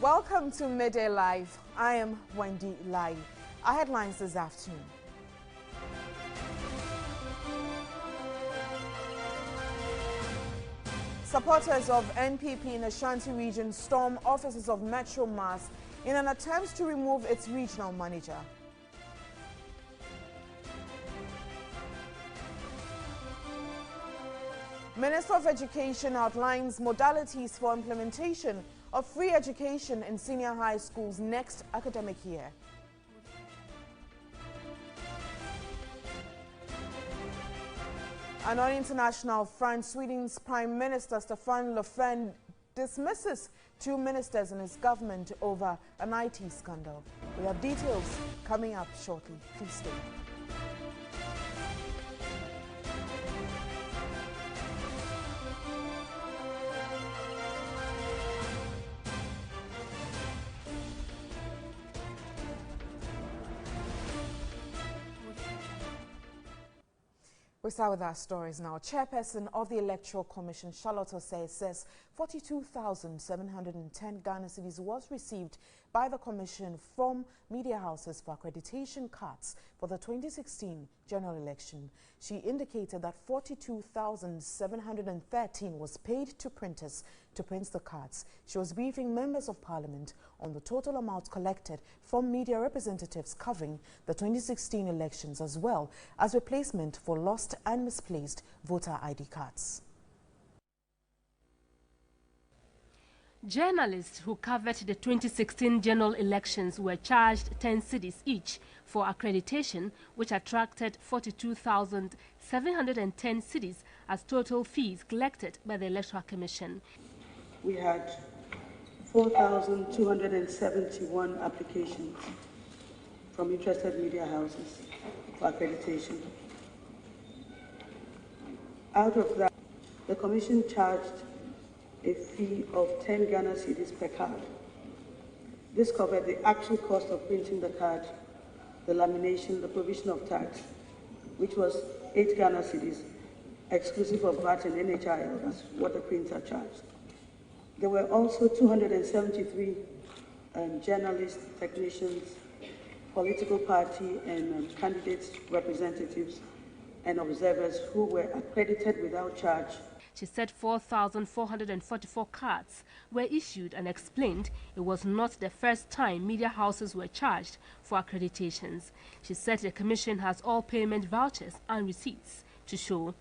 Welcome to Midday Live. I am Wendy Lai. Our headlines this afternoon. Supporters of NPP in Ashanti region storm offices of Metro Mass in an attempt to remove its regional manager. Minister of Education outlines modalities for implementation of free education in senior high schools next academic year. And on international front, Sweden's Prime Minister Stefan Löfven dismisses 2 ministers in his government over an IT scandal. We have details coming up shortly. Please stay. We start with our stories now. Chairperson of the Electoral Commission, Charlotte Osei, says 42,710 Ghana cedis was received by the Commission from media houses for accreditation cards for the 2016 general election. She indicated that 42,713 was paid to printers to print the cards. She was briefing members of Parliament on the total amount collected from media representatives covering the 2016 elections, as well as replacement for lost and misplaced voter ID cards. Journalists who covered the 2016 general elections were charged 10 cedis each for accreditation, which attracted 42,710 cedis as total fees collected by the Electoral Commission. We had 4,271 applications from interested media houses for accreditation. Out of that, the Commission charged a fee of 10 Ghana cedis per card. This covered the actual cost of printing the card, the lamination, the provision of tax, which was 8 Ghana cedis, exclusive of VAT and NHIL. That's what the printer charged. There were also 273 journalists, technicians, political party and candidates, representatives, and observers who were accredited without charge. She said 4,444 cards were issued and explained it was not the first time media houses were charged for accreditations. She said the Commission has all payment vouchers and receipts to show.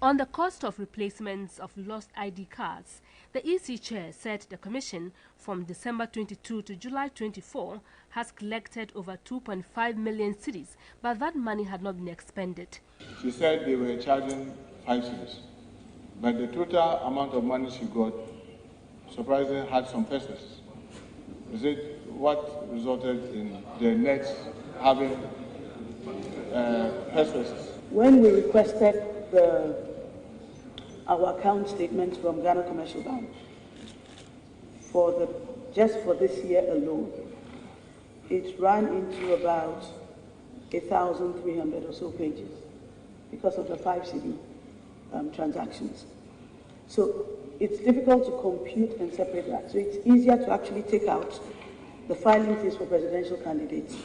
On the cost of replacements of lost ID cards, the EC chair said the Commission from December 22 to July 24 has collected over 2.5 million cedis, but that money had not been expended. She said they were charging 5 cedis. But the total amount of money she got, surprisingly, had some persons. Is it what resulted in the net having persons? When we requested our account statements from Ghana Commercial Bank just for this year alone, it ran into about 1,300 or so pages because of the 5 CD transactions. So it's difficult to compute and separate that. So it's easier to actually take out the filing fees for presidential candidates,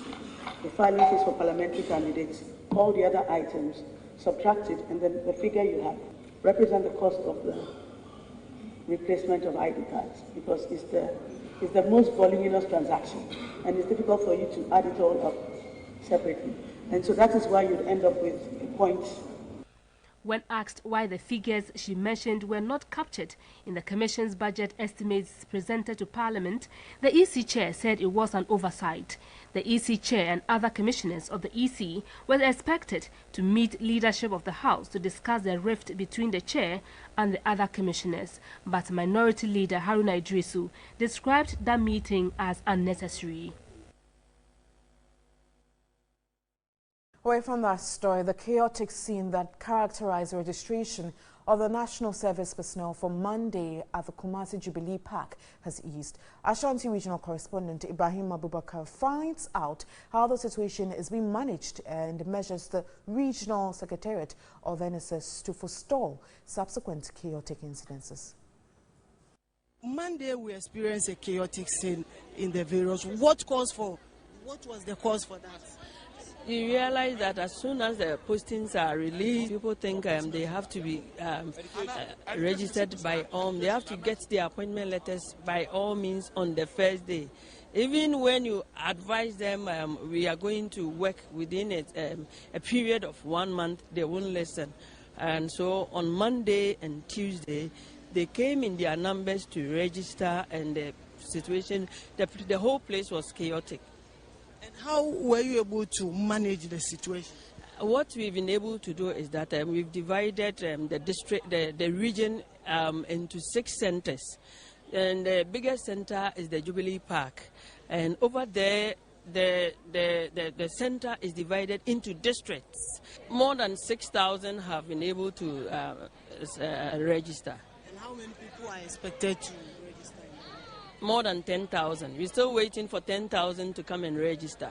the filing fees for parliamentary candidates, all the other items, subtract it, and then the figure you have represent the cost of the replacement of ID cards, because it's the most voluminous transaction, and it's difficult for you to add it all up separately. And so that is why you'd end up with a point. When asked why the figures she mentioned were not captured in the Commission's budget estimates presented to Parliament, the EC chair said it was an oversight. The EC chair and other commissioners of the EC were expected to meet leadership of the House to discuss the rift between the chair and the other commissioners. But Minority Leader Haruna Idrisu described that meeting as unnecessary. Away from that story, the chaotic scene that characterized the registration of the National Service personnel for Monday at the Kumasi Jubilee Park has eased. Ashanti regional correspondent Ibrahim Abubakar finds out how the situation is being managed and measures the regional secretariat of NSS to forestall subsequent chaotic incidences. Monday we experienced a chaotic scene in the various. What was the cause for that? You realize that as soon as the postings are released, people think they have to be registered by all. They have to get their appointment letters by all means on the first day. Even when you advise them, we are going to work within a period of 1 month, they won't listen. And so on Monday and Tuesday, they came in their numbers to register, and the situation, the whole place was chaotic. And how were you able to manage the situation? What we've been able to do is that we've divided the region into 6 centers. And the biggest center is the Jubilee Park. And over there, the center is divided into districts. More than 6,000 have been able to register. And how many people are expected to register? More than 10,000. We're still waiting for 10,000 to come and register.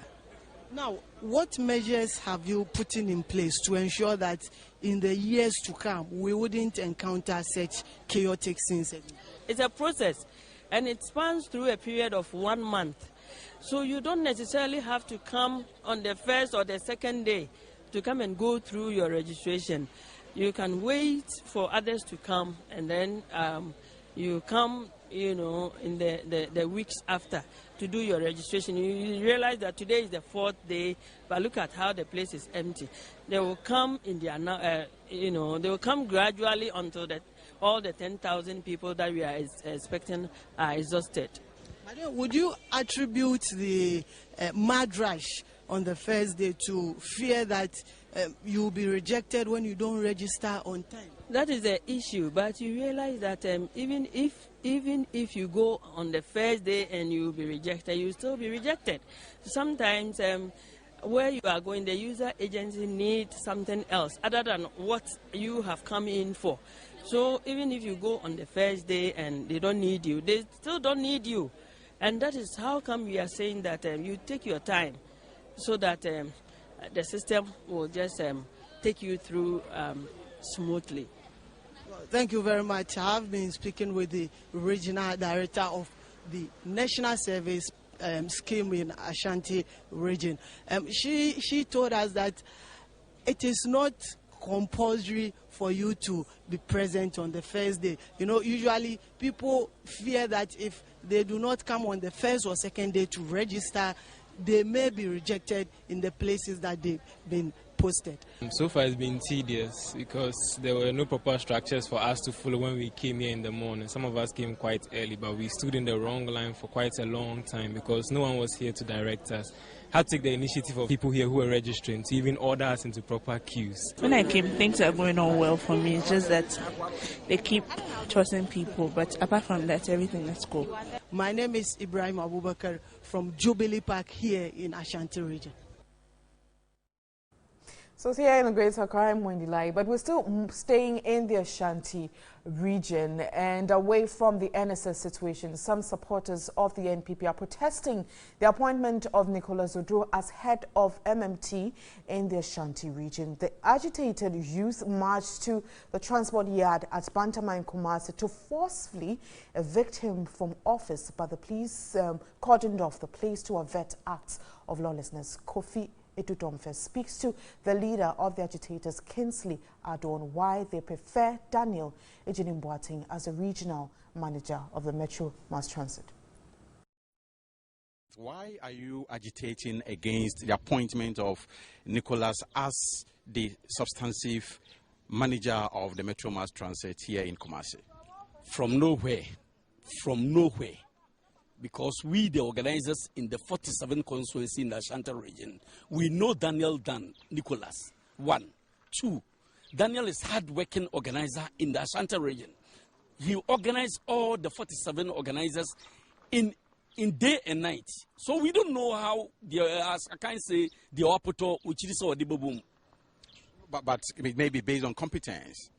Now, what measures have you put in place to ensure that in the years to come we wouldn't encounter such chaotic scenes again? It's a process, and it spans through a period of 1 month. So you don't necessarily have to come on the first or the second day to come and go through your registration. You can wait for others to come, and then you come, in the weeks after to do your registration. You realize that today is the 4th day, but look at how the place is empty. They will come in their, they will come gradually until all the 10,000 people that we are expecting are exhausted. Would you attribute the mad rush on the first day to fear that you'll be rejected when you don't register on time? That is the issue, but you realize that even if you go on the first day and you'll be rejected, you'll still be rejected. Sometimes where you are going, the user agency needs something else other than what you have come in for. So even if you go on the first day and they don't need you, they still don't need you. And that is how come we are saying that you take your time so that the system will just take you through smoothly. Well, thank you very much. I have been speaking with the Regional Director of the National Service Scheme in Ashanti region. She told us that it is not compulsory for you to be present on the first day. Usually people fear that if they do not come on the first or second day to register, they may be rejected in the places that they've been posted. So far it's been tedious because there were no proper structures for us to follow when we came here in the morning. Some of us came quite early, but we stood in the wrong line for quite a long time because no one was here to direct us. Had to take the initiative of people here who were registering to even order us into proper queues. When I came, things are going on well for me. It's just that they keep trusting people, but apart from that, everything is cool. My name is Ibrahim Abubakar from Jubilee Park here in Ashanti region. So here in the Greater Accra, I'm Wendy Lai, but we're still staying in the Ashanti region and away from the NSS situation. Some supporters of the NPP are protesting the appointment of Nicholas Oduro as head of MMT in the Ashanti region. The agitated youth marched to the transport yard at Bantama in Kumasi to forcefully evict him from office, but the police cordoned off the place to avert acts of lawlessness. Kofi Etutomfe speaks to the leader of the agitators, Kinsley Adon, why they prefer Daniel Ejinimboating as a regional manager of the Metro Mass Transit. Why are you agitating against the appointment of Nicholas as the substantive manager of the Metro Mass Transit here in Kumasi? From nowhere. Because we, the organizers in the 47 constituency in the Ashanti region, we know Daniel than Nicholas. 1. 2, Daniel is hard-working organizer in the Ashanti region. He organized all the 47 organizers in day and night. So we don't know how, as I can say, the Wapoto, which is or the boom. But it may be based on competence.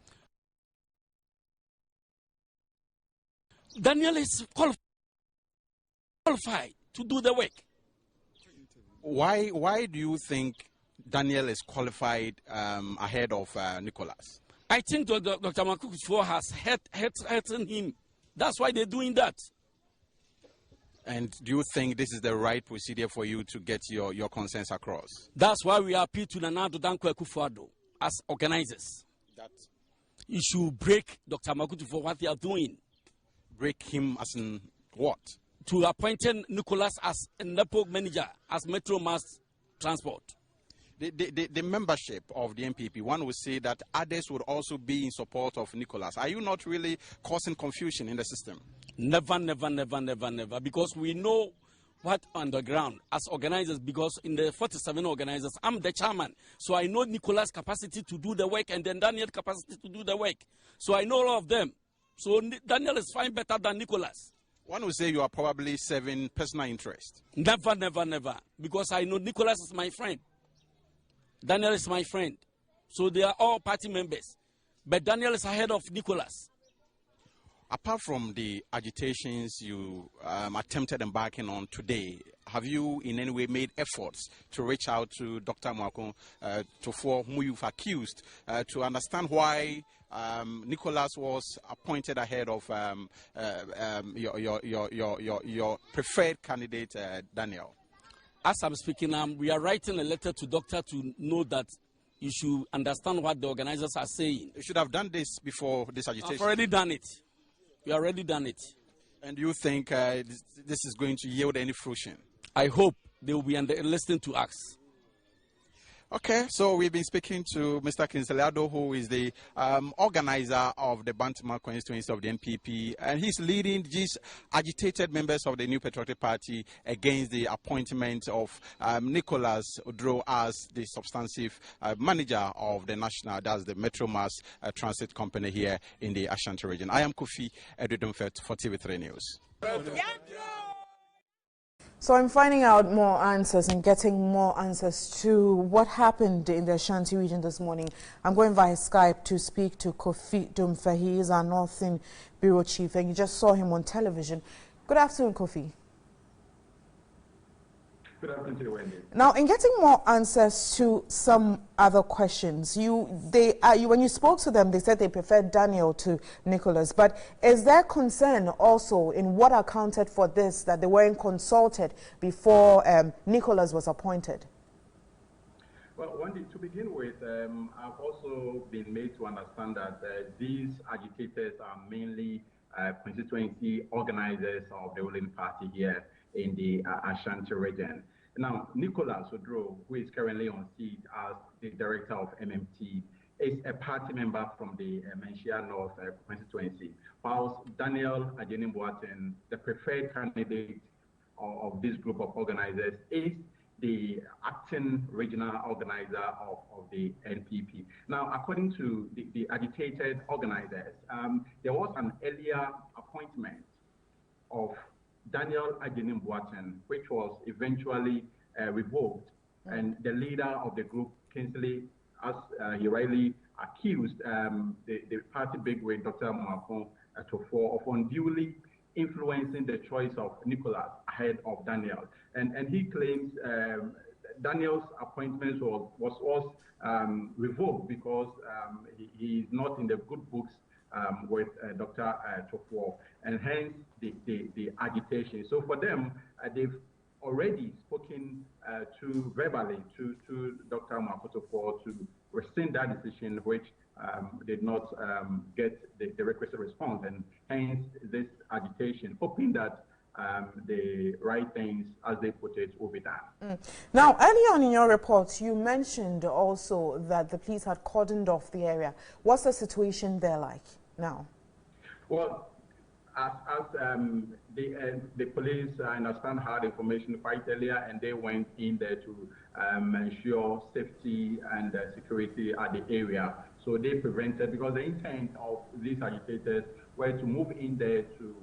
Daniel is qualified to do the work. Why do you think Daniel is qualified ahead of Nicholas? I think Dr. Makukuchua has hurting him That's why they're doing that. And do you think this is the right procedure for you to get your concerns across? That's why we appeal to Nana Addo Dankwa Akufo-Addo as organizers. That you should break Dr. Makutu for what they are doing. Break him as in what? To appointing Nicholas as a NEPO manager, as Metro Mass Transport. The membership of the NPP, one would say that others would also be in support of Nicholas. Are you not really causing confusion in the system? Never, never, never, never, never. Because we know what on the ground as organizers, because in the 47 organizers, I'm the chairman. So I know Nicholas' capacity to do the work and then Daniel's capacity to do the work. So I know all of them. So Daniel is fine better than Nicholas. One would say you are probably serving personal interest. Never, never, never. Because I know Nicholas is my friend. Daniel is my friend. So they are all party members. But Daniel is ahead of Nicholas. Apart from the agitations you attempted embarking on today, have you in any way made efforts to reach out to Dr. Mwako, for whom you've accused, to understand why Nicholas was appointed ahead of your preferred candidate, Daniel? As I'm speaking, we are writing a letter to doctor to know that you should understand what the organizers are saying. You should have done this before this agitation. I've already done it. We already done it. And you think this is going to yield any fruition? I hope they will be listening to us. Okay, so we've been speaking to Mr. Kingsley Addo, who is the organizer of the Bantama constituency of the NPP, and he's leading these agitated members of the New Patriotic Party against the appointment of Nicholas Odro as the substantive manager of the national, that's the Metro Mass Transit Company here in the Ashanti region. I am Kofi Edudumfet for TV3 News. So I'm finding out more answers and getting more answers to what happened in the Ashanti region this morning. I'm going via Skype to speak to Kofi Dumfe. He is our Northern Bureau Chief, and you just saw him on television. Good afternoon, Kofi. Good afternoon to you, Wendy. Now, in getting more answers to some other questions, when you spoke to them, they said they preferred Daniel to Nicholas. But is there concern also in what accounted for this, that they weren't consulted before Nicholas was appointed? Well, Wendy, to begin with, I've also been made to understand that these agitators are mainly constituency organizers of the ruling party here in the Ashanti region. Now, Nicholas Odro, who is currently on seat as the director of MMT, is a party member from the Menchia North constituency, whilst Daniel Adjenim-Boateng, the preferred candidate of this group of organizers, is the acting regional organizer of the NPP. Now, according to the agitated organizers, there was an earlier appointment of Daniel Adjenim-Boateng, which was eventually revoked, and the leader of the group, Kingsley, as he rightly accused the party bigwig, Dr. Mwako, of unduly influencing the choice of Nicholas ahead of Daniel. And he claims Daniel's appointment was revoked because he is not in the good books with Dr. Tofo, and hence the agitation. So for them, they've already spoken verbally to Dr. Mwako to rescind that decision, which did not get the requested response, and hence this agitation, hoping that the right things, as they put it, will be done. Now, early on in your report, you mentioned also that the police had cordoned off the area. What's the situation there like now? Well, as the police, I understand, had information quite earlier, and they went in there to ensure safety and security at the area. So they prevented, because the intent of these agitators were to move in there to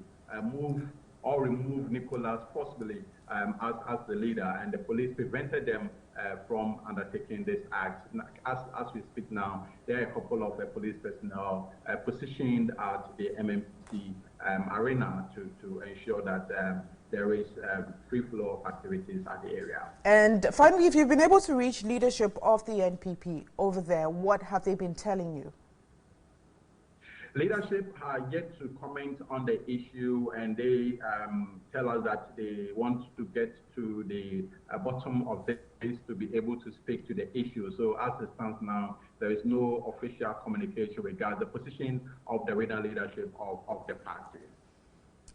move or remove Nicholas possibly as the leader, and the police prevented them from undertaking this act. As we speak now, there are a couple of police personnel positioned at the MMT arena to ensure that there is free flow of activities at the area. And finally, if you've been able to reach leadership of the NPP over there, what have they been telling you? Leadership are yet to comment on the issue, and they tell us that they want to get to the bottom of this to be able to speak to the issue. So as it stands now, there is no official communication regarding the position of the regional leadership of the party.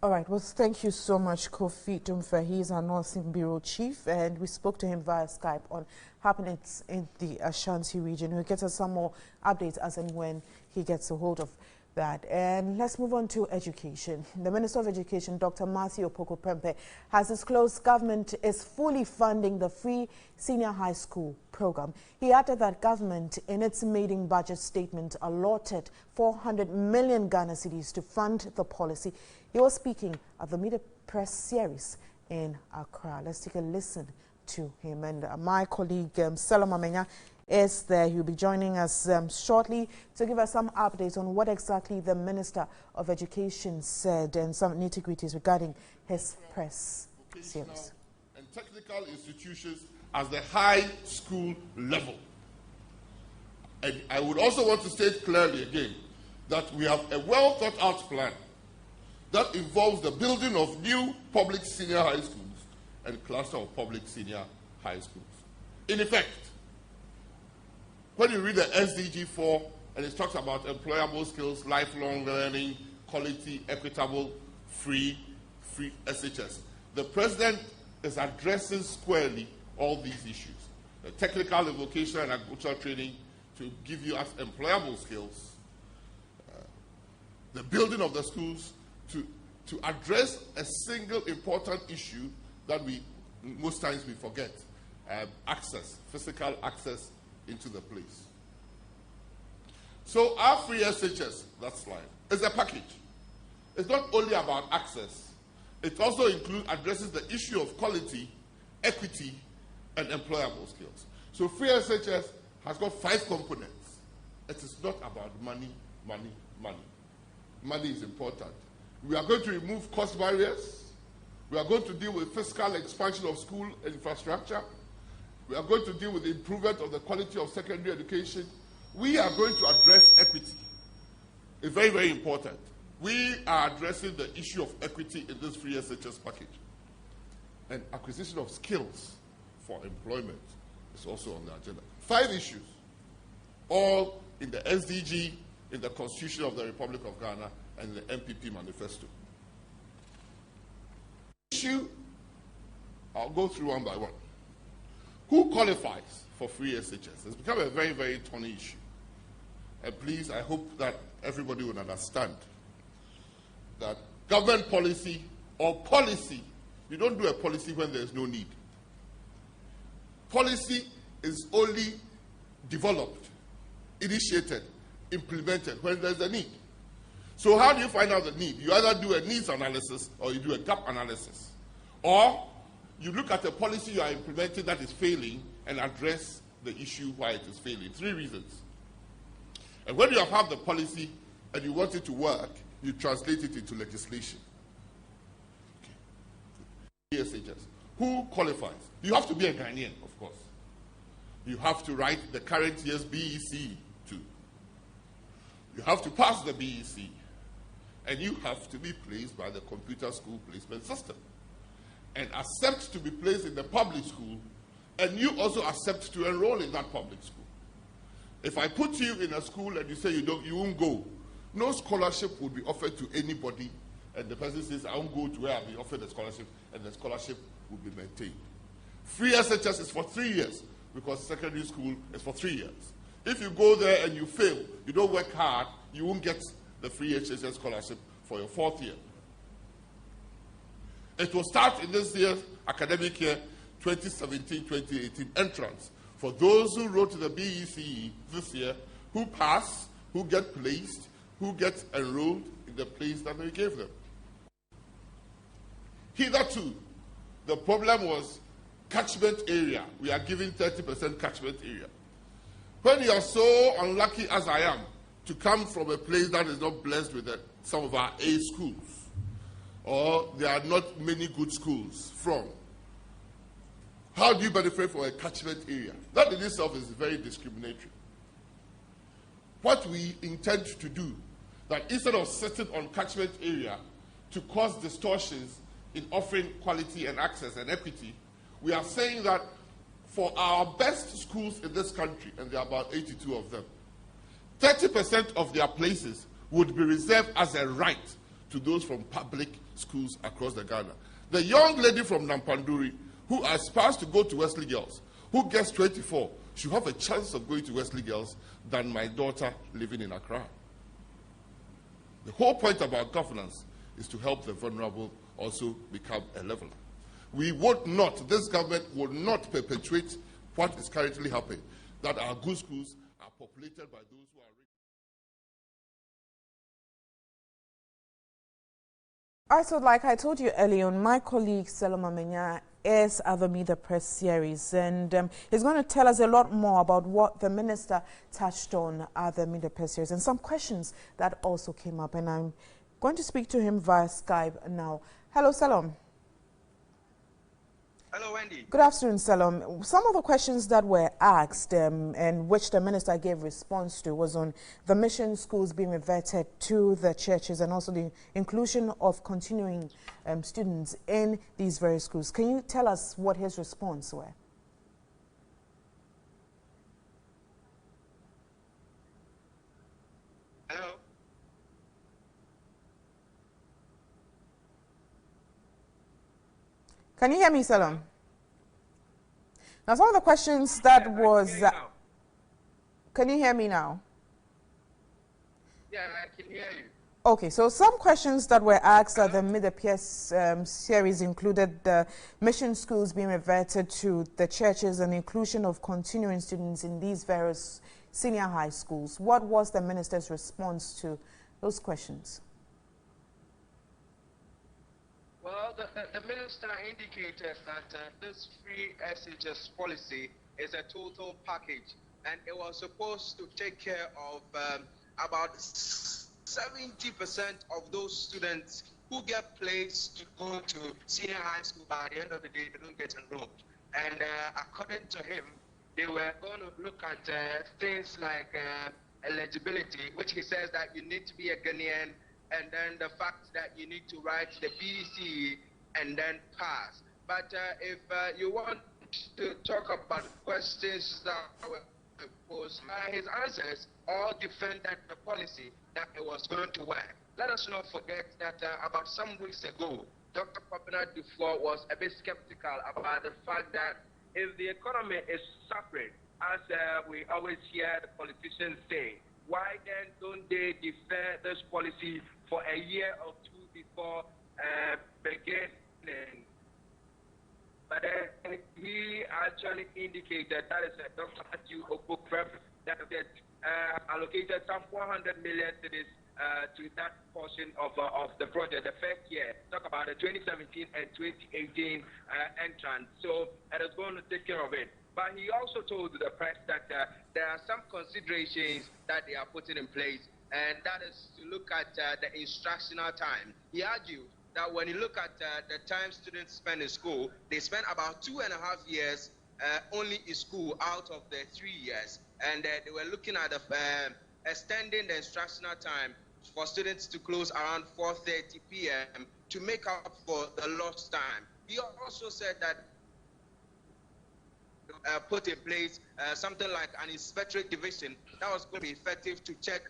All right. Well, thank you so much, Kofi Tumfa. He's our Northern Bureau Chief, and we spoke to him via Skype on happenings in the Ashanti region. He'll get us some more updates as and when he gets a hold of that. And let's move on to education. The Minister of Education, Dr. Matthew Opoku-Prempeh, has disclosed government is fully funding the free senior high school program. He added that government, in its maiden budget statement, allotted 400 million Ghana cedis to fund the policy. He was speaking at the Midday Press Series in Accra. Let's take a listen to him. And my colleague, Saloma Menya, is there. He'll be joining us shortly to give us some updates on what exactly the Minister of Education said and some nitty-gritties regarding his press series. And technical institutions as the high school level. And I would also want to state clearly again that we have a well-thought-out plan that involves the building of new public senior high schools and cluster of public senior high schools. In effect, when you read the SDG 4 and it talks about employable skills, lifelong learning, quality, equitable, free SHS, the President is addressing squarely all these issues. The technical, vocational, and agricultural training to give you as employable skills, the building of the schools to address a single important issue that most times we forget, access, physical access into the place. So our free SHS, that slide, is a package. It's not only about access, it also addresses the issue of quality, equity, and employable skills. So free SHS has got 5 components. It is not about money, money, money. Money is important. We are going to remove cost barriers. We are going to deal with fiscal expansion of school infrastructure. We are going to deal with the improvement of the quality of secondary education. We are going to address equity. It's very, very important. We are addressing the issue of equity in this free SHS package. And acquisition of skills for employment is also on the agenda. 5 issues, all in the SDG, in the Constitution of the Republic of Ghana, and the MPP manifesto. Issue, I'll go through one by one. Who qualifies for free SHS? It's become a very, very thorny issue. And please, I hope that everybody will understand that government policy or policy, you don't do a policy when there's no need. Policy is only developed, initiated, implemented when there's a need. So how do you find out the need? You either do a needs analysis or you do a gap analysis. Or you look at a policy you are implementing that is failing and address the issue why it is failing. 3 reasons. And when you have the policy and you want it to work, you translate it into legislation. Okay. SHS. Who qualifies? You have to be a Ghanaian, of course. You have to write the current year's BEC too. You have to pass the BEC. And you have to be placed by the computer school placement system and accept to be placed in the public school, and you also accept to enroll in that public school. If I put you in a school and you say you won't go, no scholarship will be offered to anybody, and the person says, I won't go to where I'll be offered a scholarship, and the scholarship will be maintained. Free SHS is for 3 years, because secondary school is for 3 years. If you go there and you fail, you don't work hard, you won't get the free HSS scholarship for your 4th year. It will start in this year's academic year, 2017-2018 entrance. For those who wrote the BECE this year, who pass, who get placed, who get enrolled in the place that we gave them. Hitherto, the problem was catchment area. We are giving 30% catchment area. When you are so unlucky as I am to come from a place that is not blessed with some of our A schools, or there are not many good schools from, how do you benefit from a catchment area? That in itself is very discriminatory. What we intend to do, that instead of sitting on catchment area to cause distortions in offering quality and access and equity, we are saying that for our best schools in this country, and there are about 82 of them, 30% of their places would be reserved as a right to those from public schools across the Ghana. The young lady from Nampanduri who aspires to go to Wesley Girls, who gets 24, should have a chance of going to Wesley Girls than my daughter living in Accra. The whole point about governance is to help the vulnerable also become a leveler. We would not, this government would not perpetuate what is currently happening, that our good schools are populated by those who are rich. All right, so like I told you earlier on, my colleague Seloma Menya is at the Meet the Press series, and he's going to tell us a lot more about what the minister touched on at the Meet the Press series and some questions that also came up. And I'm going to speak to him via Skype now. Hello, Salom. Hello, Wendy. Good afternoon, Salom. Some of the questions that were asked and which the minister gave response to was on the mission schools being reverted to the churches and also the inclusion of continuing students in these various schools. Can you tell us what his response were? Hello. Can you hear me, Salom? Now, some of the questions that was... can you hear me now? Yeah, I can hear you. Okay, so some questions that were asked at the Midday Press series included the mission schools being reverted to the churches and the inclusion of continuing students in these various senior high schools. What was the minister's response to those questions? Well, the minister indicated that this free SHS policy is a total package, and it was supposed to take care of about 70% of those students who get placed to go to senior high school. By the end of the day, they don't get enrolled. And according to him, they were going to look at things like eligibility, which he says that you need to be a Ghanaian, and then the fact that you need to write the BDC and then pass. But if you want to talk about questions that were posed, his answers all defended the policy that it was going to work. Let us not forget that about some weeks ago, Dr. Papina Dufour was a bit skeptical about the fact that if the economy is suffering, as we always hear the politicians say, why then don't they defer this policy for a year or two before beginning? But he actually indicated, that is Dr. Matthew Okpokprep, that allocated some 400 million to this to that portion of the project, the first year. Talk about the 2017 and 2018 entrance. So it is going to take care of it. But he also told the press that there are some considerations that they are putting in place, and that is to look at the instructional time. He argued that when you look at the time students spend in school, they spend about 2.5 years only in school out of the 3 years. And they were looking at extending the instructional time for students to close around 4:30 p.m. to make up for the lost time. He also said that put in place something like an inspectorate division that was going to be effective to check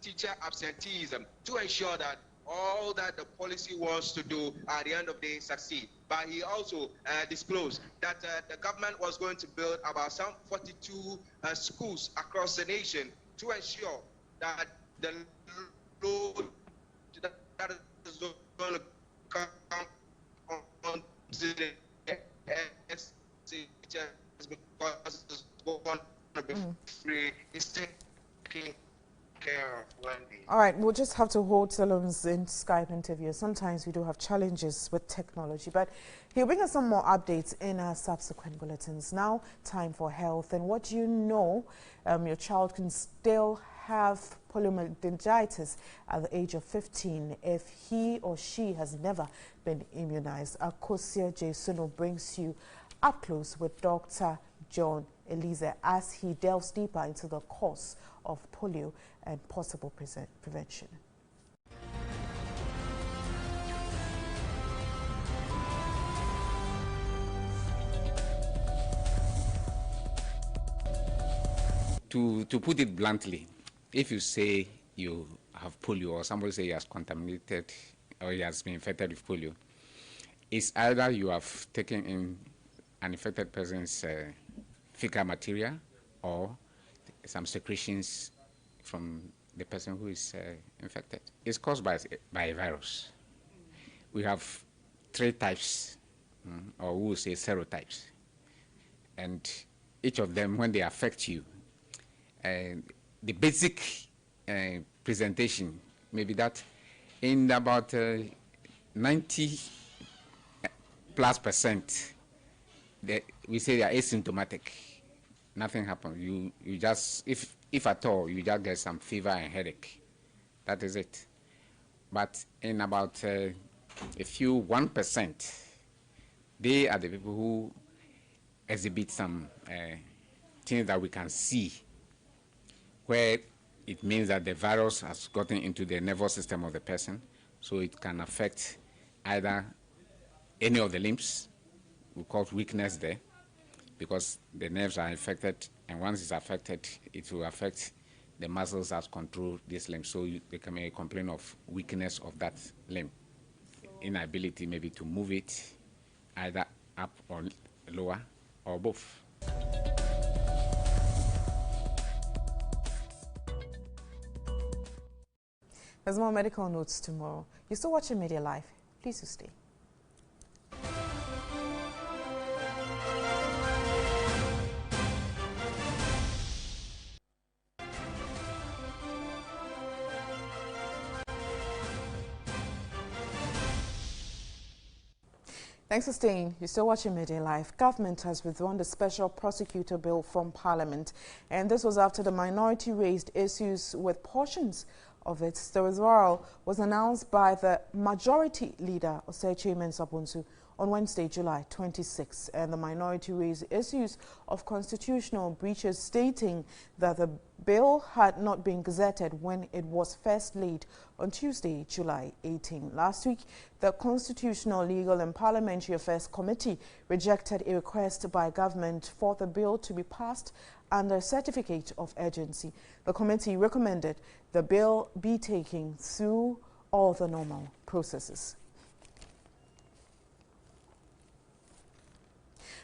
teacher absenteeism to ensure that all that the policy wants to do at the end of the day succeed. But he also disclosed that the government was going to build about some 42 schools across the nation to ensure that the load that is going to come on to the because it's going to be free, is taking care of Wendy. All right, we'll just have to hold Salom's Skype interview. Sometimes we do have challenges with technology, but he'll bring us some more updates in our subsequent bulletins. Now, time for health. And what do you know? Your child can still have poliomyelitis at the age of 15 if he or she has never been immunized. Akosia J. Suno brings you up close with Dr. John Elise as he delves deeper into the cause of polio and possible prevention. to put it bluntly, if you say you have polio or somebody say he has contaminated or he has been infected with polio, it's either you have taken in an infected person's fecal material or some secretions from the person who is infected. It's caused by a virus. We have 3 types, or we will say serotypes. And each of them, when they affect you, the basic presentation may be that in about 90+%, we say they are asymptomatic. Nothing happens. You just, if at all, you just get some fever and headache. That is it. But in about a few 1%, they are the people who exhibit some things that we can see, where it means that the virus has gotten into the nervous system of the person, so it can affect either any of the limbs. We call it weakness there, because the nerves are infected, and once it's affected, it will affect the muscles that control this limb. So they can complain of weakness of that limb, inability maybe to move it either up or lower or both. There's more medical notes tomorrow. You're still watching Media Live. Please do stay. Thanks for staying. You're still watching Midday Live. Government has withdrawn the special prosecutor bill from Parliament, and this was after the minority raised issues with portions of it. The withdrawal was announced by the majority leader, Osechi Mensah-Bonsu, on Wednesday, July 26, and the minority raised issues of constitutional breaches, stating that the bill had not been gazetted when it was first laid on Tuesday, July 18. Last week, the Constitutional, Legal and Parliamentary Affairs Committee rejected a request by government for the bill to be passed under certificate of urgency. The committee recommended the bill be taken through all the normal processes.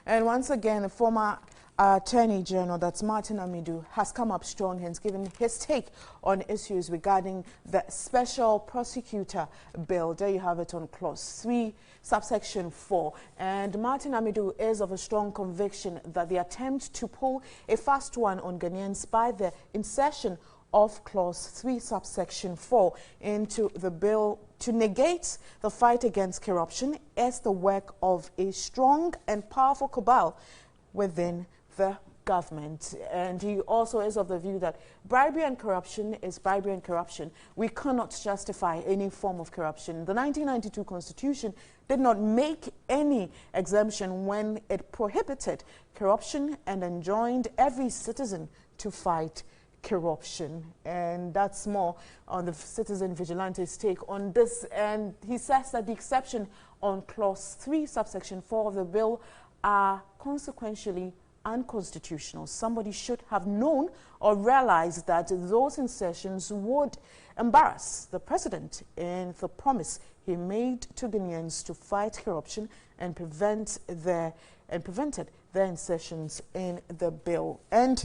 And once again, the former Attorney General, that's Martin Amidu, has come up strong, hence given his take on issues regarding the special prosecutor bill. There you have it on clause 3, subsection 4. And Martin Amidu is of a strong conviction that the attempt to pull a fast one on Ghanaians by the insertion of clause 3, subsection 4 into the bill to negate the fight against corruption is the work of a strong and powerful cabal within the government. And he also is of the view that bribery and corruption is bribery and corruption. We cannot justify any form of corruption. The 1992 Constitution did not make any exemption when it prohibited corruption and enjoined every citizen to fight corruption. And that's more on the citizen vigilante's take on this. And he says that the exception on clause 3, subsection 4 of the bill are consequentially unconstitutional. Somebody should have known or realized that those insertions would embarrass the president in the promise he made to Ghanaians to fight corruption and prevented their insertions in the bill. And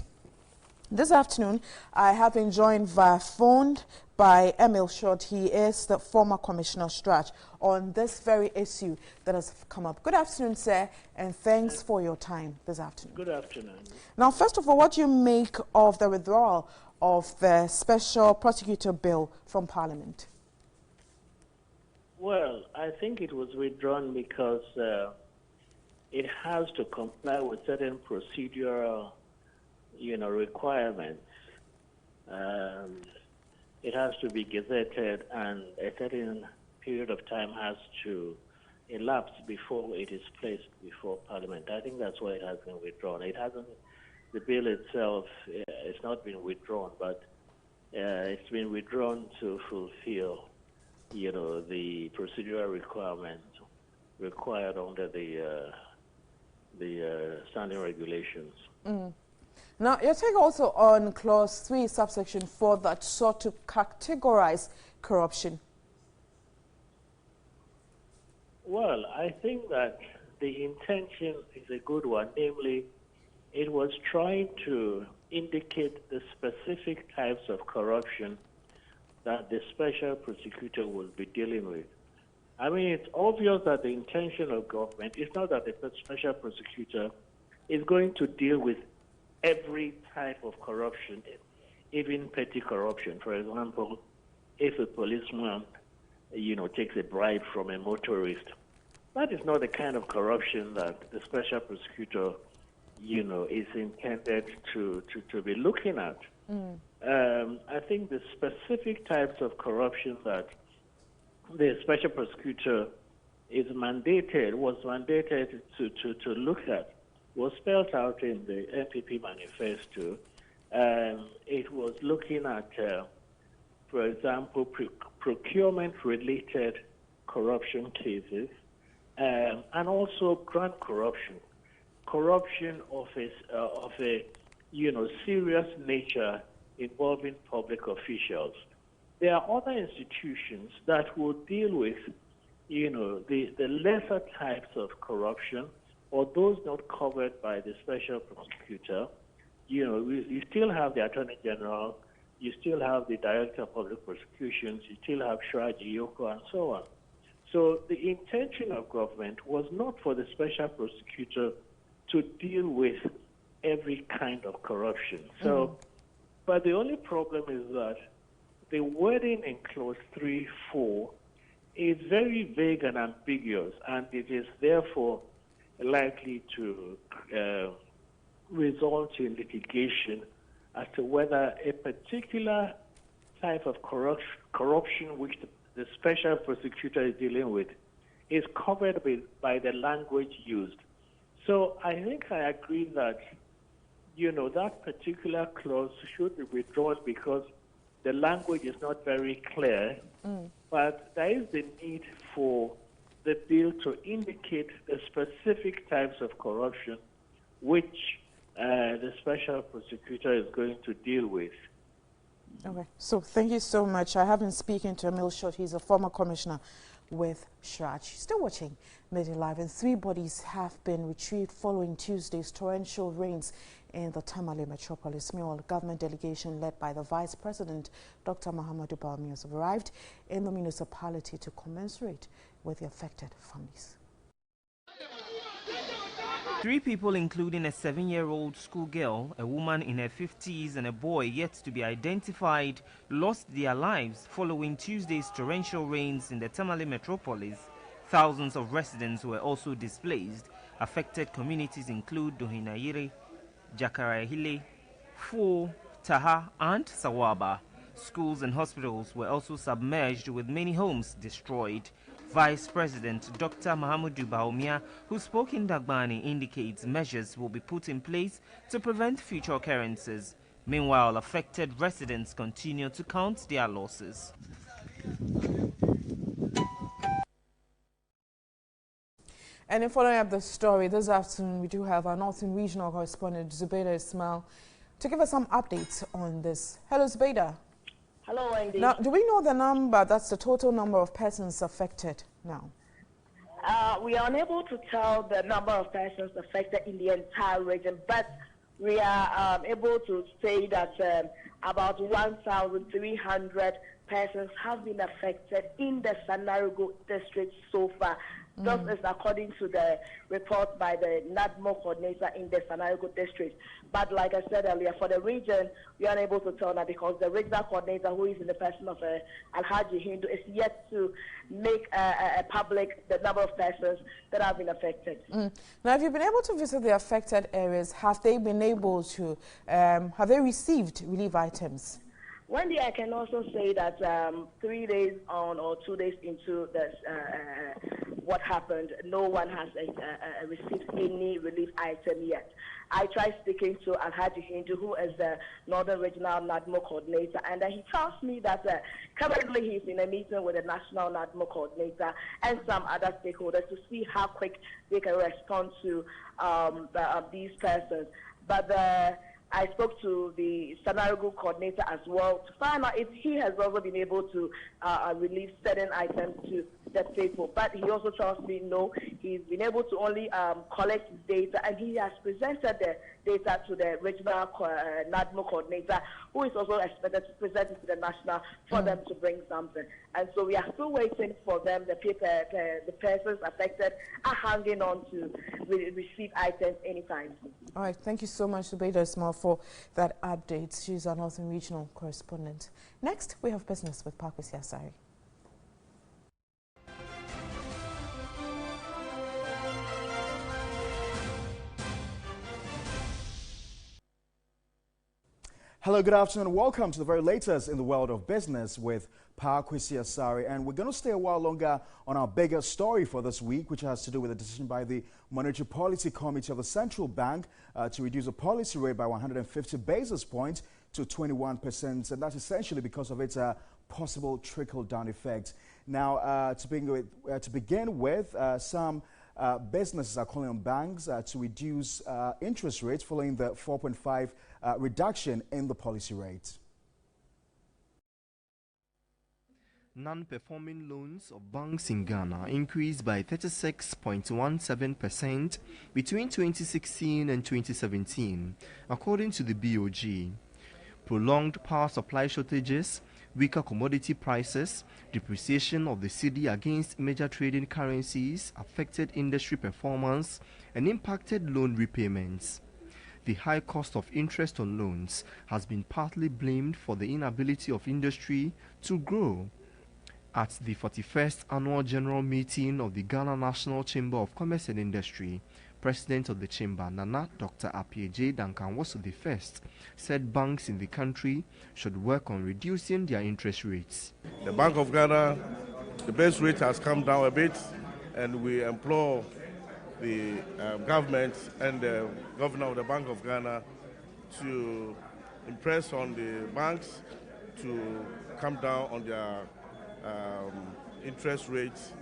this afternoon, I have been joined via phone by Emil Short. He is the former Commissioner Stratch on this very issue that has come up. Good afternoon, sir, and thanks for your time this afternoon. Good afternoon. Now, first of all, what do you make of the withdrawal of the special prosecutor bill from Parliament? Well, I think it was withdrawn because it has to comply with certain procedural requirements. It has to be gazetted, and a certain period of time has to elapse before it is placed before Parliament. I think that's why it has been withdrawn. It hasn't, the bill itself, it's not been withdrawn, but it's been withdrawn to fulfill, the procedural requirements required under the standing regulations. Mm. Now, your take also on Clause 3, subsection 4, that sought to categorize corruption. Well, I think that the intention is a good one. Namely, it was trying to indicate the specific types of corruption that the special prosecutor will be dealing with. I mean, it's obvious that the intention of government is not that the special prosecutor is going to deal with every type of corruption, even petty corruption. For example, if a policeman, takes a bribe from a motorist, that is not the kind of corruption that the special prosecutor, is intended to be looking at. I think the specific types of corruption that the special prosecutor was mandated to look at was spelled out in the NPP manifesto. It was looking at, for example, procurement-related corruption cases, and also grant corruption of a serious nature involving public officials. There are other institutions that will deal with, the lesser types of corruption, or those not covered by the special prosecutor. You still have the Attorney General, you still have the Director of Public Prosecutions, you still have Shraji Yoko, and so on. So the intention of government was not for the special prosecutor to deal with every kind of corruption. So, but the only problem is that the wording in Clause 3.4 is very vague and ambiguous, and it is therefore likely to result in litigation as to whether a particular type of corruption which the special prosecutor is dealing with is covered by the language used. So I think I agree that, that particular clause should be withdrawn because the language is not very clear, but there is the need for the bill to indicate the specific types of corruption which the special prosecutor is going to deal with. Okay, so thank you so much. I have been speaking to Emil Short. He's a former commissioner with Shraj. Still watching Midday Live, and 3 bodies have been retrieved following Tuesday's torrential rains in the Tamale metropolis. Meanwhile, government delegation led by the Vice President, Dr. Mahamudu Bawumia, has arrived in the municipality to commensurate with the affected families. 3 people, including a 7-year-old schoolgirl, a woman in her 50s, and a boy yet to be identified, lost their lives following Tuesday's torrential rains in the Tamale metropolis. Thousands of residents were also displaced. Affected communities include Dohinayire, Jakarahile, Fo, Taha, and Sawaba. Schools and hospitals were also submerged, with many homes destroyed. Vice President Dr. Mahamudu Bawumia, who spoke in Dagbani, indicates measures will be put in place to prevent future occurrences. Meanwhile, affected residents continue to count their losses. And in following up the story, this afternoon we do have our Northern Regional correspondent, Zubaida Ismail, to give us some updates on this. Hello, Zubaida. Hello, Wendy. Now, do we know the number, that's the total number of persons affected now? We are unable to tell the number of persons affected in the entire region, but we are able to say that about 1,300 persons have been affected in the Sanarigo district so far. This is according to the report by the NADMO coordinator in the Sanarigo district. But like I said earlier, for the region, we are unable to tell now because the regional coordinator, who is in the person of Alhaji Hindu, is yet to make public the number of persons that have been affected. Now, have you been able to visit the affected areas? Have they been able to, have they received relief items? Wendy, I can also say that 3 days on or 2 days into this, what happened, no one has received any relief item yet. I tried speaking to Alhaji Hindu, who is the Northern Regional NADMO coordinator, and he tells me that currently he's in a meeting with the National NADMO coordinator and some other stakeholders to see how quick they can respond to these persons. But I spoke to the Sanarigu coordinator as well to find out if he has also been able to release certain items to the people. But he also tells me no, he's been able to only collect data, and he has presented the data to the regional NADMO coordinator, who is also expected to present it to the national for them to bring something. And so we are still waiting for them. The persons affected are hanging on to receive items anytime. All right, thank you so much, Zubaida Ismail, for that update. She's our Northern Regional correspondent. Next, we have business with Pakwesi Asari. Hello, good afternoon. Welcome to the very latest in the world of business with Pakwesi Asari. And we're going to stay a while longer on our bigger story for this week, which has to do with a decision by the Monetary Policy Committee of the Central Bank to reduce the policy rate by 150 basis points to 21%. And that's essentially because of its possible trickle-down effect. Now, to begin with, some businesses are calling on banks to reduce interest rates following the 4.5 reduction in the policy rate. Non-performing loans of banks in Ghana increased by 36.17% between 2016 and 2017, according to the BOG. Prolonged power supply shortages, weaker commodity prices, depreciation of the cedi against major trading currencies affected industry performance and impacted loan repayments. The high cost of interest on loans has been partly blamed for the inability of industry to grow. At the 41st Annual General Meeting of the Ghana National Chamber of Commerce and Industry, President of the Chamber, Nana Dr. Appiah Duncan was the first, said banks in the country should work on reducing their interest rates. The Bank of Ghana, the base rate has come down a bit, and we implore the government and the governor of the Bank of Ghana to impress on the banks to come down on their interest rates.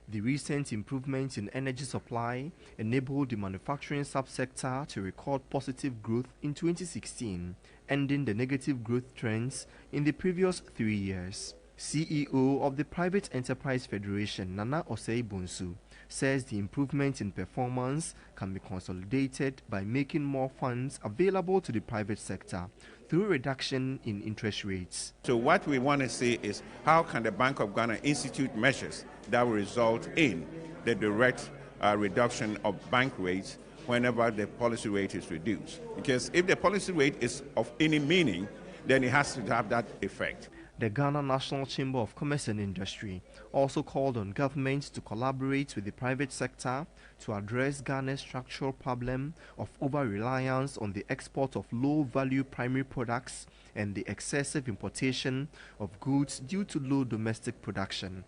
The recent improvements in energy supply enabled the manufacturing subsector to record positive growth in 2016, ending the negative growth trends in the previous 3 years. CEO of the Private Enterprise Federation, Nana Osei Bonsu, says the improvement in performance can be consolidated by making more funds available to the private sector through reduction in interest rates. So what we want to see is how can the Bank of Ghana institute measures that will result in the direct reduction of bank rates whenever the policy rate is reduced. Because if the policy rate is of any meaning, then it has to have that effect. The Ghana National Chamber of Commerce and Industry also called on government to collaborate with the private sector to address Ghana's structural problem of over-reliance on the export of low-value primary products and the excessive importation of goods due to low domestic production.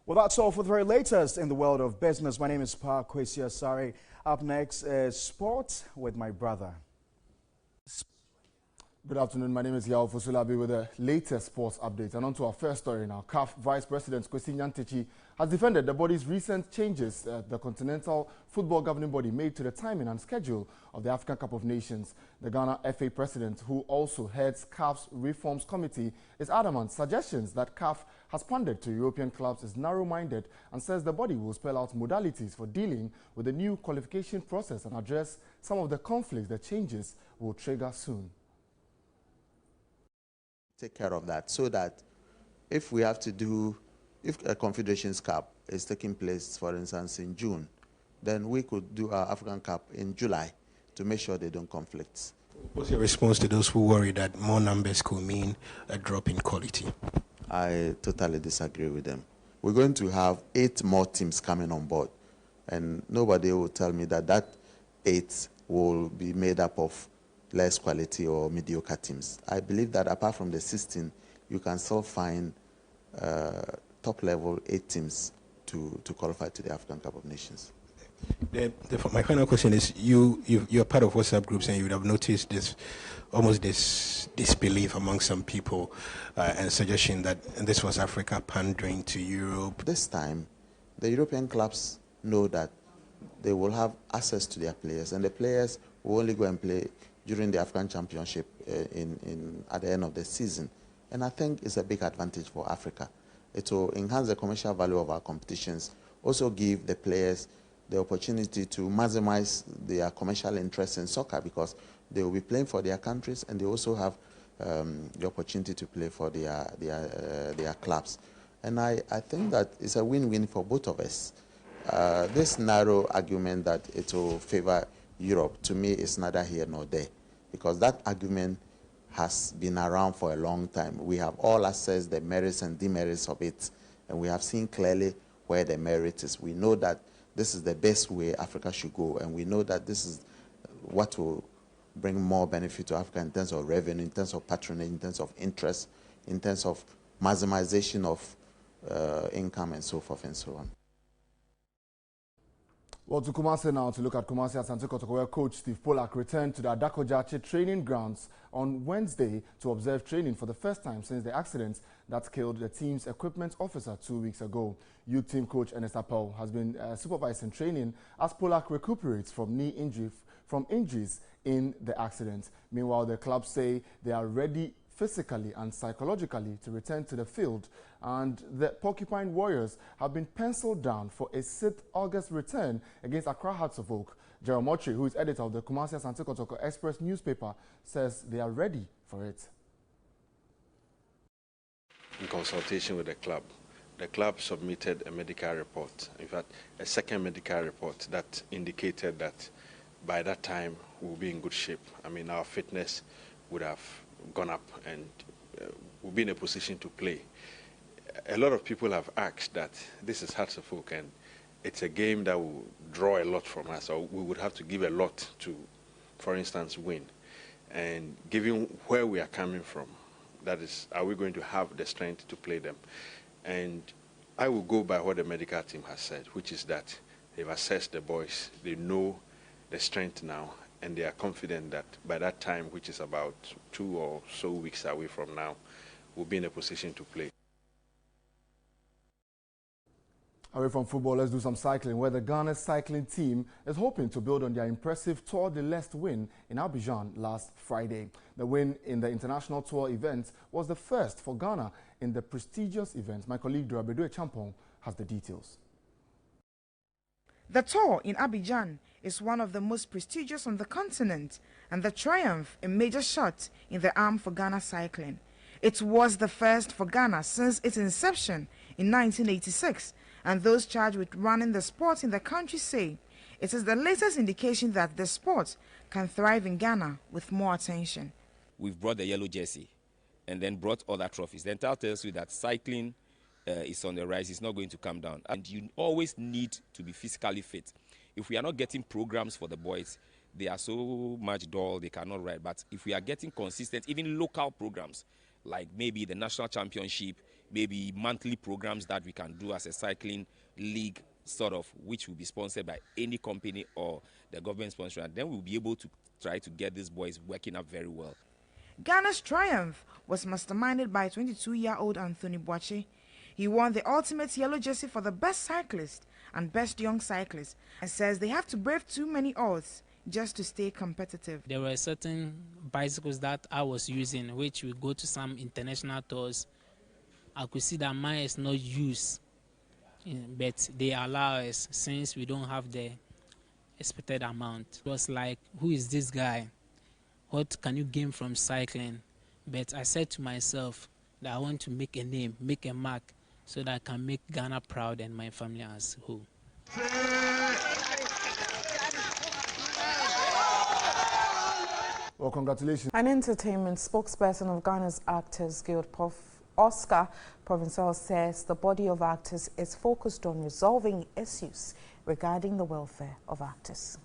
Well, that's all for the very latest in the world of business. My name is Pakwesi Asari. Up next is Sports with my brother. Good afternoon. My name is Yao Fosulabi with the latest sports updates. And on to our first story now. CAF Vice President Kwesi Nyantakyi has defended the body's recent changes the Continental Football Governing Body made to the timing and schedule of the African Cup of Nations. The Ghana FA President, who also heads CAF's Reforms Committee, is adamant suggestions that CAF has pandered to European clubs is narrow-minded and says the body will spell out modalities for dealing with the new qualification process and address some of the conflicts the changes will trigger soon. Take care of that so that if we have to do, if a Confederations Cup is taking place, for instance, in June, then we could do our African Cup in July to make sure they don't conflict. What's your response to those who worry that more numbers could mean a drop in quality? I totally disagree with them. We're going to have 8 more teams coming on board, and nobody will tell me that that 8 will be made up of less quality or mediocre teams. I believe that apart from the 16, you can still find top-level 8 teams to qualify to the African Cup of Nations. My final question is, you're part of WhatsApp groups and you would have noticed this disbelief among some people and suggestion that this was Africa pandering to Europe. This time, the European clubs know that they will have access to their players, and the players will only go and play during the African Championship at the end of the season. And I think it's a big advantage for Africa. It will enhance the commercial value of our competitions, also give the players the opportunity to maximize their commercial interest in soccer, because they will be playing for their countries, and they also have the opportunity to play for their clubs. And I think that it's a win-win for both of us. This narrow argument that it will favor Europe, to me, is neither here nor there, because that argument has been around for a long time. We have all assessed the merits and demerits of it, and we have seen clearly where the merit is. We know that this is the best way Africa should go, and we know that this is what will bring more benefit to Africa in terms of revenue, in terms of patronage, in terms of interest, in terms of maximization of income, and so forth and so on. Well, to Kumasi now to look at Kumasi Asante Kotoko, where coach Steve Pollack returned to the Adakojachi training grounds on Wednesday to observe training for the first time since the accident that killed the team's equipment officer 2 weeks ago. Youth team coach Ernest Appel has been supervising training as Pollack recuperates from knee injury from injuries in the accident. Meanwhile, the club say they are ready physically and psychologically to return to the field, and the Porcupine Warriors have been penciled down for a 6th August return against Accra Hearts of Oak. Jerome Motri, who is editor of the Kumasi Asante Kotoko Express newspaper, says they are ready for it. In consultation with the club submitted a medical report, in fact, a second medical report that indicated that by that time we'll be in good shape. I mean, our fitness would have gone up and we'll be in a position to play. A lot of people have asked that this is Hearts of Oak and it's a game that will draw a lot from us, or we would have to give a lot to, for instance, win. And given where we are coming from, that is, are we going to have the strength to play them? And I will go by what the medical team has said, which is that they've assessed the boys, they know the strength now, and they are confident that by that time, which is about 2 or so weeks away from now, we'll be in a position to play. Away from football, let's do some cycling, where the Ghana cycling team is hoping to build on their impressive Tour de l'Est win in Abidjan last Friday. The win in the International Tour event was the first for Ghana in the prestigious event. My colleague Dorabedoe Champong has the details. The Tour in Abidjan is one of the most prestigious on the continent, and the triumph a major shot in the arm for Ghana cycling. It was the first for Ghana since its inception in 1986, and those charged with running the sport in the country say it is the latest indication that the sport can thrive in Ghana with more attention. We've brought the yellow jersey and then brought other trophies. The entire tells you that cycling is on the rise, it's not going to come down. And you always need to be physically fit. If we are not getting programs for the boys, they are so much dull, they cannot ride. But if we are getting consistent, even local programs, like maybe the national championship, maybe monthly programs that we can do as a cycling league, sort of, which will be sponsored by any company or the government sponsor, and then we'll be able to try to get these boys working up very well. Ghana's triumph was masterminded by 22-year-old Anthony Boache. He won the ultimate yellow jersey for the best cyclist and best young cyclist, and says they have to brave too many odds just to stay competitive. There were certain bicycles that I was using, which we go to some international tours. I could see that mine is not used, but they allow us since we don't have the expected amount. It was like, who is this guy? What can you gain from cycling? But I said to myself that I want to make a name, make a mark, so that I can make Ghana proud and my family as a whole. Well, congratulations. An entertainment spokesperson of Ghana's Actors Guild, Oscar Provincial, says the body of actors is focused on resolving issues regarding the welfare of actors.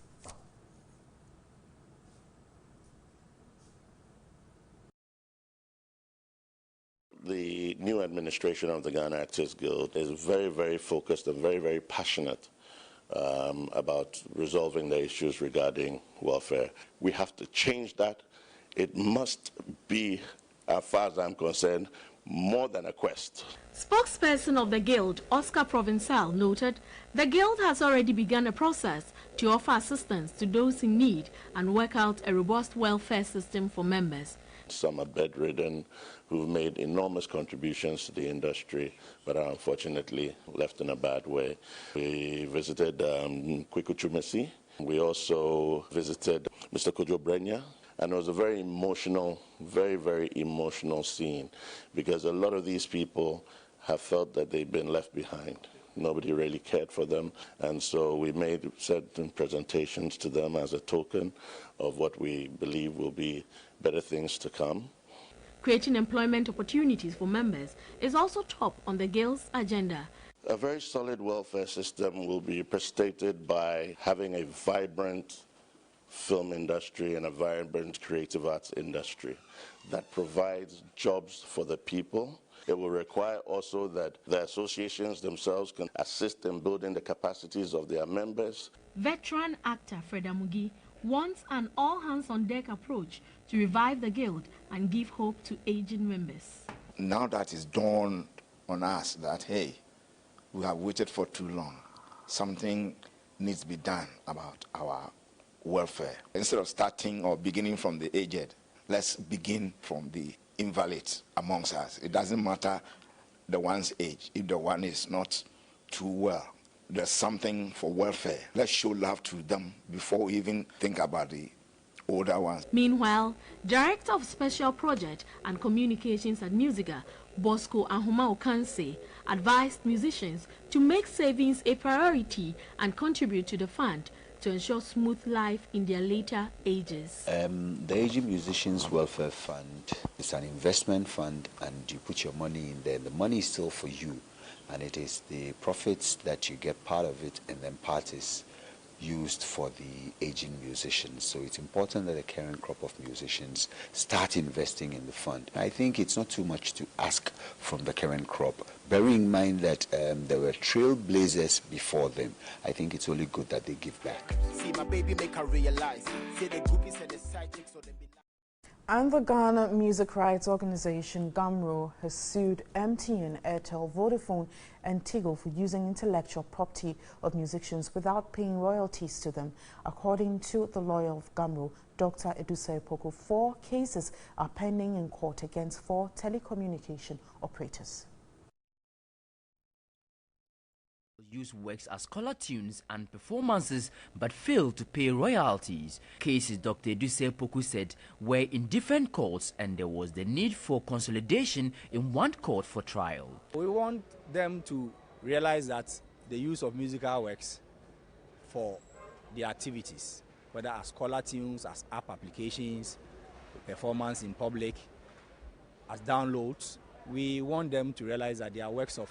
The new administration of the Ghana Actors Guild is very, very focused and very, very passionate about resolving the issues regarding welfare. We have to change that. It must be, as far as I'm concerned, more than a quest. Spokesperson of the Guild, Oscar Provençal, noted the Guild has already begun a process to offer assistance to those in need and work out a robust welfare system for members. Some are bedridden, who've made enormous contributions to the industry, but are unfortunately left in a bad way. We visited Kweku Chumesi. We also visited Mr. Kojo Brenya, and it was a very emotional, very emotional scene, because a lot of these people have felt that they've been left behind. Nobody really cared for them, and so we made certain presentations to them as a token of what we believe will be better things to come. Creating employment opportunities for members is also top on the Guild's agenda. A very solid welfare system will be precipitated by having a vibrant film industry and a vibrant creative arts industry that provides jobs for the people. It will require also that the associations themselves can assist in building the capacities of their members. Veteran actor Fred Amugi wants an all-hands-on-deck approach to revive the Guild and give hope to aging members. Now that it's dawned on us that, hey, we have waited for too long. Something needs to be done about our welfare. Instead of starting or beginning from the aged, let's begin from the invalids amongst us. It doesn't matter the one's age. If the one is not too well, there's something for welfare. Let's show love to them before we even think about the older ones. Meanwhile, Director of Special Project and Communications at Musica, Bosco Ahuma Okanse, advised musicians to make savings a priority and contribute to the fund to ensure smooth life in their later ages. The Aging Musicians Welfare Fund is an investment fund, and you put your money in there. The money is still for you, and it is the profits that you get, part of it, and then part is used for the aging musicians. So it's important that the current crop of musicians start investing in the fund. I think it's not too much to ask from the current crop, bearing in mind that there were trailblazers before them. I think it's only good that they give back. See my baby make her realize. Say the groupies and the side chicks or them be. And the Ghana Music Rights Organization, GAMRO, has sued MTN, Airtel, Vodafone and Tigo for using intellectual property of musicians without paying royalties to them. According to the lawyer of GAMRO, Dr. Edusei Poku, 4 cases are pending in court against 4 telecommunication operators. Use works as color tunes and performances but failed to pay royalties. Cases, Dr. Edusei Poku said, were in different courts and there was the need for consolidation in one court for trial. We want them to realize that the use of musical works for their activities, whether as color tunes, as app applications, performance in public, as downloads, we want them to realize that they are works of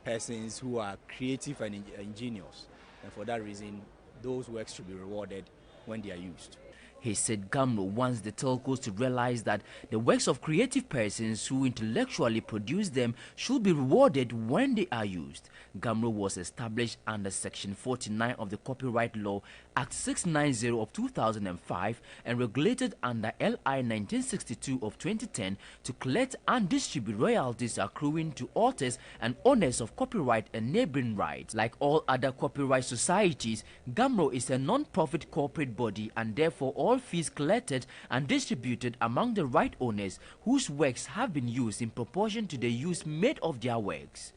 persons who are creative and ingenious, and for that reason those works should be rewarded when they are used. He said GAMRO wants the telcos to realize that the works of creative persons who intellectually produce them should be rewarded when they are used. GAMRO was established under Section 49 of the Copyright Law Act 690 of 2005 and regulated under LI 1962 of 2010 to collect and distribute royalties accruing to authors and owners of copyright and neighboring rights. Like all other copyright societies, GAMRO is a non-profit corporate body, and therefore all fees collected and distributed among the right owners whose works have been used in proportion to the use made of their works.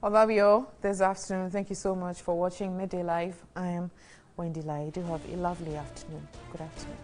Well, that'll be all this afternoon. Thank you so much for watching Midday Live. I am Wendy Lai. Do have a lovely afternoon. Good afternoon.